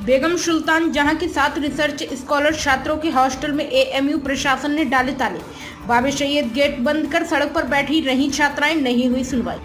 बेगम सुल्तान जहां की 7 research scholar छात्रों के हॉस्टल में एएमयू प्रशासन ने डाले ताले। बाबे सैयद गेट बंद कर सड़क पर बैठी रही छात्राएं, नहीं हुई सुनवाई।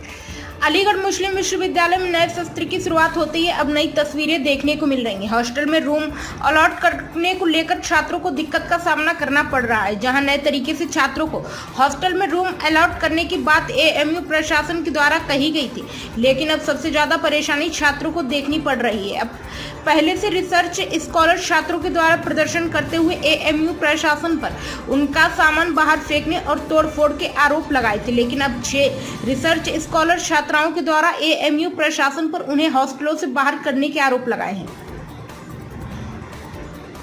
अलीगढ़ मुस्लिम विश्वविद्यालय में नए सत्र की शुरुआत होते ही अब नई तस्वीरें देखने को मिल रही हैं। हॉस्टल में रूम अलॉट करने को लेकर छात्रों को दिक्कत का सामना करना पड़ रहा है। जहां नए तरीके से छात्रों को हॉस्टल में रूम अलॉट करने की बात एएमयू प्रशासन के द्वारा कही गई थी, लेकिन अब सबसे ज्यादा परेशानी छात्रों को देखनी पड़ रही है। अब पहले से रिसर्च स्कॉलर छात्रों के द्वारा प्रदर्शन करते हुए एएमयू प्रशासन पर उनका सामान बाहर फेंकने और तोड़फोड़ के आरोप लगाए थे, लेकिन अब 6 रिसर्च स्कॉलर छात्राओं के द्वारा एएमयू प्रशासन पर उन्हें हॉस्टलों से बाहर करने के आरोप लगाए हैं।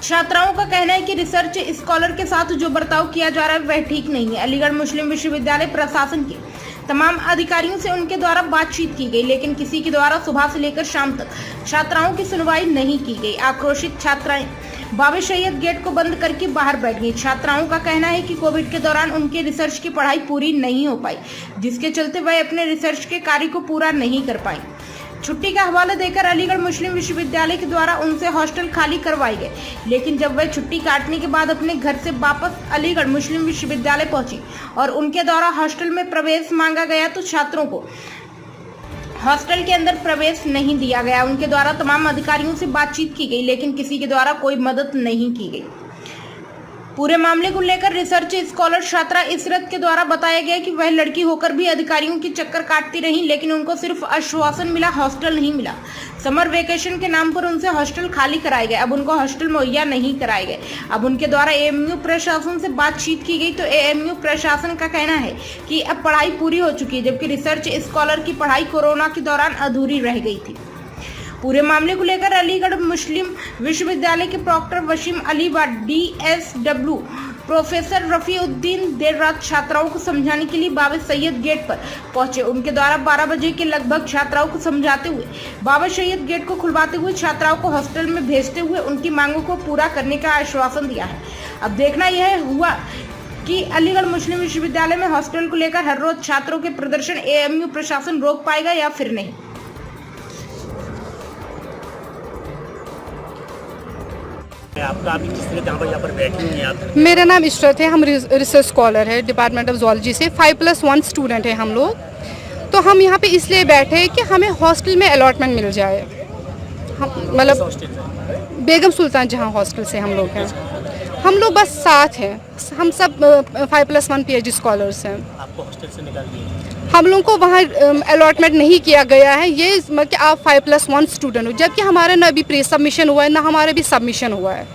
छात्राओं का कहना है कि रिसर्च स्कॉलर के साथ जो बर्ताव किया जा रहा है वह ठीक नहीं है। अलीगढ़ मुस्लिम विश्वविद्यालय प्रशासन के तमाम अधिकारियों से उनके द्वारा बातचीत की गई, लेकिन किसी के द्वारा सुबह से लेकर शाम तक छात्राओं की सुनवाई नहीं की गई। आक्रोशित छात्राएं बाबे सैयद गेट को बंद करके बाहर बैठ गई। छात्राओं का कहना है कि कोविड के दौरान उनके रिसर्च की पढ़ाई पूरी नहीं हो पाई, जिसके चलते वह अपने रिसर्च के कार्य को पूरा नहीं कर पाई। छुट्टी का हवाला देकर अलीगढ़ मुस्लिम विश्वविद्यालय के द्वारा उनसे हॉस्टल खाली करवाए गए, लेकिन जब वह छुट्टी काटने के बाद अपने घर से वापस अलीगढ़ मुस्लिम विश्वविद्यालय पहुंची और उनके द्वारा हॉस्टल में प्रवेश मांगा गया तो छात्रों को हॉस्टल के अंदर प्रवेश नहीं दिया गया। उनके द्वारा तमाम अधिकारियों से बातचीत की गई, लेकिन किसी के द्वारा कोई मदद नहीं की गई। पूरे मामले को लेकर रिसर्च स्कॉलर छात्रा इशरत के द्वारा बताया गया कि वह लड़की होकर भी अधिकारियों की चक्कर काटती रही, लेकिन उनको सिर्फ आश्वासन मिला, हॉस्टल नहीं मिला। समर वेकेशन के नाम पर उनसे हॉस्टल खाली कराए गए, अब उनको हॉस्टल मुहैया नहीं कराए गए। अब उनके द्वारा एएमयू प्रशासन से बातचीत की गई तो एएमयू प्रशासन का कहना है कि अब पढ़ाई पूरी हो चुकी है, जबकि रिसर्च स्कॉलर की पढ़ाई कोरोना के दौरान अधूरी रह गई थी। पूरे मामले को लेकर अलीगढ़ मुस्लिम विश्वविद्यालय के प्रॉक्टर वसीम अली व डीएसडब्ल्यू प्रोफेसर रफीउद्दीन देर रात छात्राओं को समझाने के लिए बाबे सैयद गेट पर पहुंचे। उनके द्वारा 12 बजे के लगभग छात्राओं को समझाते हुए बाबे सैयद गेट को खुलवाते हुए छात्राओं को हॉस्टल में भेजते हुए उनकी मांगों को पूरा करने का आश्वासन दिया है। अब देखना यह हुआ कि अलीगढ़ मुस्लिम विश्वविद्यालय में हॉस्टल को लेकर हर रोज छात्रों के प्रदर्शन एएमयू प्रशासन रोक पाएगा या फिर नहीं। आपका अभी किस तरह यहाँ पर बैठी हुई हैं आप? मेरा नाम इशरत है, हम रिसर्च स्कॉलर है डिपार्टमेंट ऑफ जूलॉजी से। 5+1 स्टूडेंट है हम लोग। तो हम यहाँ पे इसलिए बैठे हैं कि हमें हॉस्टल में अलॉटमेंट मिल जाए। हम मतलब बेगम सुल्तान जहाँ हॉस्टल से हम लोग हैं, हम लोग बस 7 हैं। हम सब 5+1 PhD स्कॉलर्स हैं। आपको हॉस्टल से निकाल दिया? हम लोगों को वहाँ अलॉटमेंट नहीं किया गया है, ये मतलब कि आप 5+1 स्टूडेंट हो, जबकि हमारा ना अभी प्री सबमिशन हुआ है ना हमारा भी सबमिशन हुआ है।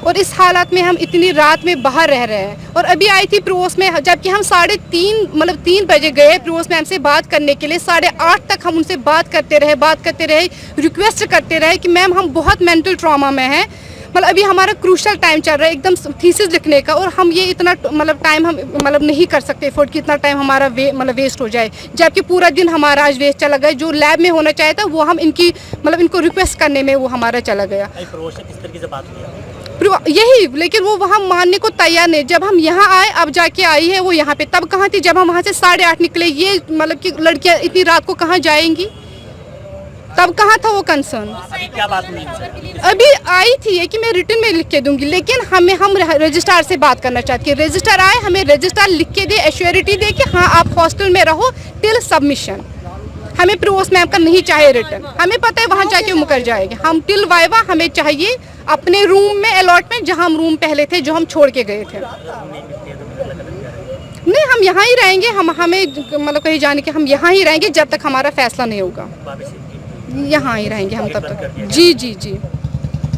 और इस हालात में हम इतनी रात में बाहर रह रहे हैं। और अभी आई थी प्रोस में, जबकि हम 3:30 बजे गए प्रोस में हमसे बात करने के लिए। 8:30 तक हम उनसे बात करते रहे, रिक्वेस्ट करते रहे कि मैम हम बहुत मेंटल ट्रॉमा में हैं, मतलब अभी हमारा क्रूशल टाइम चल रहा है एकदम थीसिस लिखने का, और हम ये इतना मतलब टाइम हम मतलब नहीं कर सकते एफोर्ड कि इतना टाइम हमारा वेस्ट हो जाए, जबकि पूरा दिन हमारा आज वेस्ट चला गया। जो लैब में होना चाहिए था वो हम इनको रिक्वेस्ट करने में वो हमारा चला गया। किस तरीके से बात हुई? यही, लेकिन वो वहाँ मानने को तैयार नहीं। जब हम यहाँ आए, अब जाके आई है वो यहाँ पे, तब कहाँ थी जब हम वहाँ से 8:30 निकले। ये मतलब कि लड़कियाँ इतनी रात को कहाँ जाएंगी, तब कहाँ था वो कंसर्न? अभी क्या बात हुई? अभी आई थी ये कि मैं रिटर्न में लिख के दूंगी, लेकिन हम रजिस्ट्रार से बात करना चाहते हैं। रजिस्ट्रार आए, हमें रजिस्ट्रार लिख के दे, एश्योरिटी दे कि हाँ आप हॉस्टल में रहो टिल सबमिशन। हमें प्रोस मैम का नहीं चाहिए रिटर्न, हमें पता है वहाँ जाके मुकर जाएंगे। हम टिल वाइवा हमें चाहिए अपने रूम में अलॉटमेंट, जहाँ हम रूम पहले थे, जो हम छोड़ के गए थे। नहीं, हम यहाँ ही रहेंगे। हमें मतलब कहीं जाने के, हम यहाँ ही रहेंगे जब तक हमारा फैसला नहीं होगा। यहाँ ही रहेंगे हम तब तक। जी,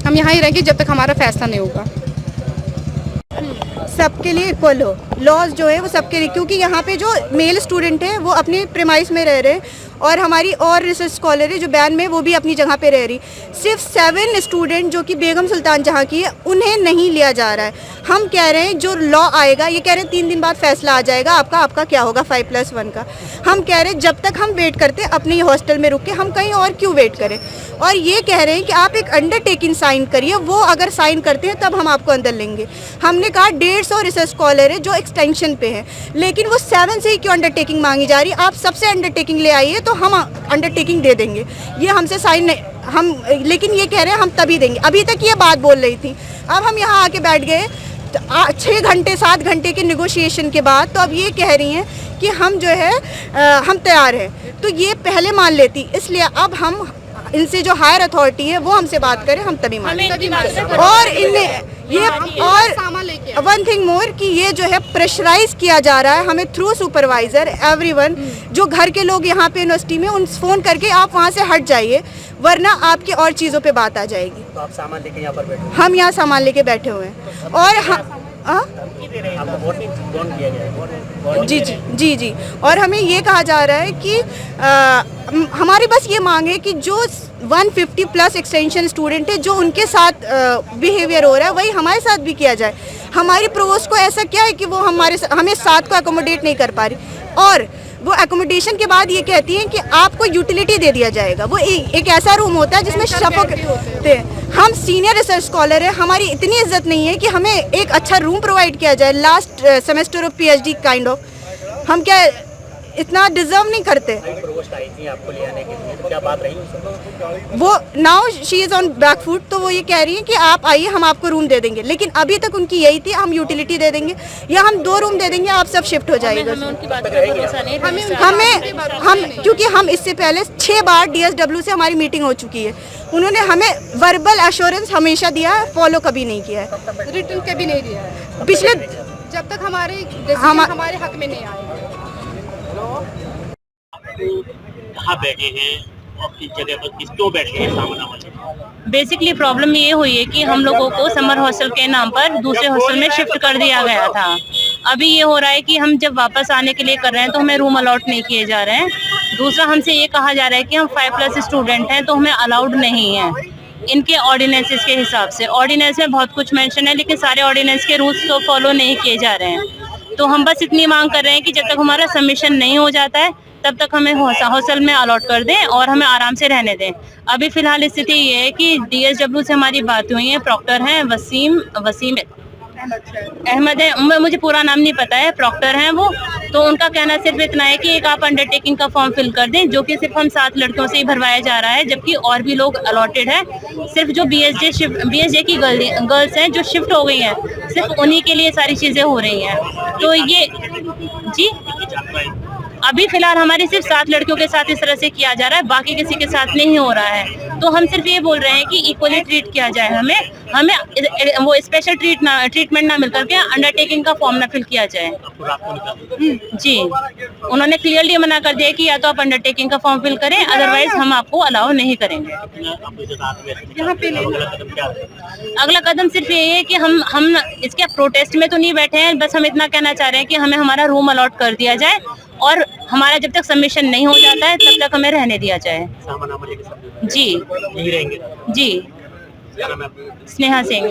हम यहाँ ही रहेंगे जब तक हमारा फैसला नहीं होगा। सबके लिए इक्वल हो, लॉज जो है वो सबके लिए, क्योंकि यहाँ पे जो मेल स्टूडेंट है वो अपने प्रेमाइस में रह रहे हैं और हमारी और रिसर्च स्कॉलर है जो बैन में, वो भी अपनी जगह पे रह रही। सिर्फ 7 स्टूडेंट जो कि बेगम सुल्तान जहाँ की है उन्हें नहीं लिया जा रहा है। हम कह रहे हैं जो लॉ आएगा, ये कह रहे हैं 3 दिन बाद फैसला आ जाएगा आपका क्या होगा 5+1 का। हम कह रहे हैं जब तक हम वेट करते अपने हॉस्टल में रुक के, हम कहीं और क्यों वेट करें। और ये कह रहे हैं कि आप एक अंडरटेकिंग साइन करिए, वो अगर साइन करते हैं तब हम आपको अंदर लेंगे। हमने कहा 150 रिसर्च स्कॉलर है जो एक्सटेंशन पे हैं, लेकिन वो 7 से ही क्यों अंडरटेकिंग मांगी जा रही है। आप सबसे अंडरटेकिंग ले आइए तो हम अंडरटेकिंग दे देंगे। ये हमसे साइन हम लेकिन ये कह रहे हैं हम तभी देंगे। अभी तक ये बात बोल रही थी, अब हम यहाँ आके बैठ गए 6 घंटे 7 घंटे के निगोशिएशन के बाद, तो अब ये कह रही हैं कि हम जो है हम तैयार हैं। तो ये पहले मान लेती, इसलिए अब हम इनसे जो हायर अथॉरिटी है वो हमसे बात करें, हम तभी मान लें। और इनमें ये और वन थिंग मोर कि ये जो है प्रेशराइज किया जा रहा है हमें थ्रू सुपरवाइजर एवरीवन। जो घर के लोग यहाँ पे यूनिवर्सिटी में उन फ़ोन करके आप वहाँ से हट जाइए, वरना आपकी और चीज़ों पे बात आ जाएगी। तो आप सामान लेके यहाँ पर बैठे हम यहाँ सामान लेके बैठे हुए हैं और आपको वार्निंग कौन किया गया है? जी जी जी जी। और हमें ये कहा जा रहा है कि हमारी बस ये मांग है कि जो 150 प्लस एक्सटेंशन स्टूडेंट है, जो उनके साथ बिहेवियर हो रहा है वही हमारे साथ भी किया जाए। हमारी प्रोवोस्ट को ऐसा क्या है कि वो हमें साथ को अकोमोडेट नहीं कर पा रही, और वो एकोमोडेशन के बाद ये कहती हैं कि आपको यूटिलिटी दे दिया जाएगा। वो एक ऐसा रूम होता है जिसमें शफक। हम सीनियर रिसर्च स्कॉलर हैं, हमारी इतनी इज्जत नहीं है कि हमें एक अच्छा रूम प्रोवाइड किया जाए last semester of PhD kind of. हम क्या इतना डिजर्व नहीं करते? प्रोवोस्ट आई थी आपको ले आने के लिए, तो क्या बात रही उससे? वो now she is on back foot, तो वो ये कह रही है कि आप आइए हम आपको रूम दे देंगे, लेकिन अभी तक उनकी यही थी हम यूटिलिटी दे देंगे या हम 2 रूम दे देंगे, आप सब शिफ्ट हो जाइएगा। हम क्योंकि हम इससे पहले 6 बार DSW से हमारी मीटिंग हो चुकी है, उन्होंने हमें वर्बल एश्योरेंस हमेशा दिया है, फॉलो कभी नहीं किया है, रिटर्न कभी नहीं दिया है पिछले जब तक हमारे हक में नहीं आए। कहाँ बैठे हैं और किस जगह पर क्यों बैठे हैं सामना वाले? बेसिकली प्रॉब्लम ये हुई है कि हम लोगों को समर हॉस्टल के नाम पर दूसरे हॉस्टल में शिफ्ट कर दिया गया था। अभी ये हो रहा है कि हम जब वापस आने के लिए कर रहे हैं तो हमें रूम अलॉट नहीं किए जा रहे हैं। दूसरा, हमसे ये कहा जा रहा है कि हम 5+ स्टूडेंट हैं तो हमें अलाउड नहीं है इनके ऑर्डिनेंसेस के हिसाब से। ऑर्डिनेंस में बहुत कुछ मेंशन है, लेकिन सारे ऑर्डिनेंस के रूल्स तो फॉलो नहीं किए जा रहे हैं। तो हम बस इतनी मांग कर रहे हैं कि जब तक हमारा सबमिशन नहीं हो जाता है तब तक हमें हॉस्टल में अलॉट कर दें और हमें आराम से रहने दें। अभी फिलहाल स्थिति ये है कि DSW से हमारी बात हुई है, प्रॉक्टर हैं वसीम अहमद है, मुझे पूरा नाम नहीं पता है, प्रॉक्टर हैं वो। तो उनका कहना सिर्फ इतना है कि एक आप अंडरटेकिंग का फॉर्म फिल कर दें, जो कि सिर्फ हम 7 लड़कियों से ही भरवाया जा रहा है, जबकि और भी लोग अलॉटेड है। सिर्फ जो BSJ की गर्ल्स हैं जो शिफ्ट हो गई हैं, सिर्फ उन्हीं के लिए सारी चीजें हो रही हैं। तो ये जी अभी फिलहाल हमारी सिर्फ 7 लड़कियों के साथ इस तरह से किया जा रहा है, बाकी किसी के साथ नहीं हो रहा है। तो हम सिर्फ ये बोल रहे हैं कि इक्वली ट्रीट किया जाए, हमें वो स्पेशल ट्रीटमेंट ना मिल करके अंडरटेकिंग का फॉर्म ना फिल किया जाए। जी, उन्होंने क्लियरली मना कर दिया कि या तो आप अंडरटेकिंग का फॉर्म फिल करें, अदरवाइज हम आपको अलाउ नहीं करेंगे। यहाँ पे अगला कदम सिर्फ ये है कि हम इसके प्रोटेस्ट में तो नहीं बैठे हैं, बस हम इतना कहना चाह रहे हैं कि हमें हमारा रूम अलॉट कर दिया जाए और हमारा जब तक सबमिशन नहीं हो जाता है तब तक हमें रहने दिया जाए। जी यही रहेंगे? जी, स्नेहा सिंह।